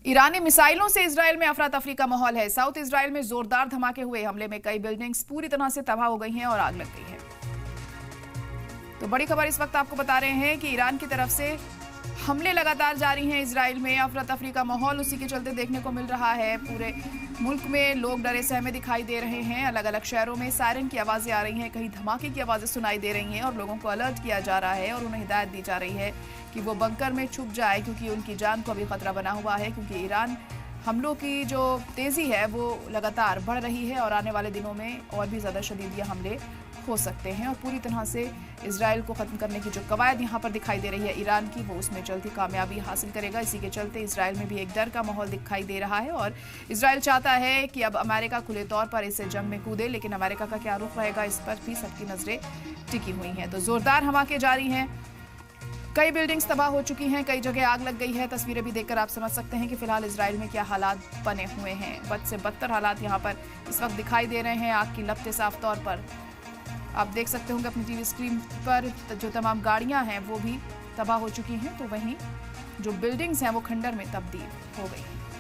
ईरानी मिसाइलों से इजराइल में अफरा तफरी का माहौल है। साउथ इजराइल में जोरदार धमाके हुए। हमले में कई बिल्डिंग्स पूरी तरह से तबाह हो गई हैं और आग लग गई है। तो बड़ी खबर इस वक्त आपको बता रहे हैं कि ईरान की तरफ से हमले लगातार जारी हैं। इजराइल में अफरा तफरी का माहौल उसी के चलते देखने को मिल रहा है। पूरे मुल्क में लोग डरे सहमे दिखाई दे रहे हैं। अलग अलग शहरों में सायरन की आवाजें आ रही हैं, कहीं धमाके की आवाजें सुनाई दे रही हैं और लोगों को अलर्ट किया जा रहा है और उन्हें हिदायत दी जा रही है कि वो बंकर में छुप जाए, क्योंकि उनकी जान को अभी खतरा बना हुआ है। क्योंकि ईरान हमलों की जो तेजी है वो लगातार बढ़ रही है और आने वाले दिनों में और भी ज्यादा शदीद हमले हो सकते हैं और पूरी तरह से इजराइल को खत्म करने की जो कवायद यहाँ पर दिखाई दे रही है ईरान की, वो उसमें जल्द ही कामयाबी हासिल करेगा। इसी के चलते इजराइल में भी एक डर का माहौल दिखाई दे रहा है और इजराइल चाहता है कि अब अमेरिका खुले तौर पर इसे जंग में कूदे, लेकिन अमेरिका का क्या रुख रहेगा इस पर भी सबकी नजरें टिकी हुई हैं। तो जोरदार धमाके जारी हैं, कई बिल्डिंग्स तबाह हो चुकी हैं, कई जगह आग लग गई है। तस्वीरें भी देखकर आप समझ सकते हैं कि फिलहाल इजराइल में क्या हालात बने हुए हैं। बद से बदतर हालात यहाँ पर इस वक्त दिखाई दे रहे हैं। आग की लपटें साफ तौर पर आप देख सकते होंगे अपनी टीवी स्क्रीन पर। जो तमाम गाड़ियां हैं वो भी तबाह हो चुकी हैं, तो वहीं जो बिल्डिंग्स हैं वो खंडर में तब्दील हो गई हैं।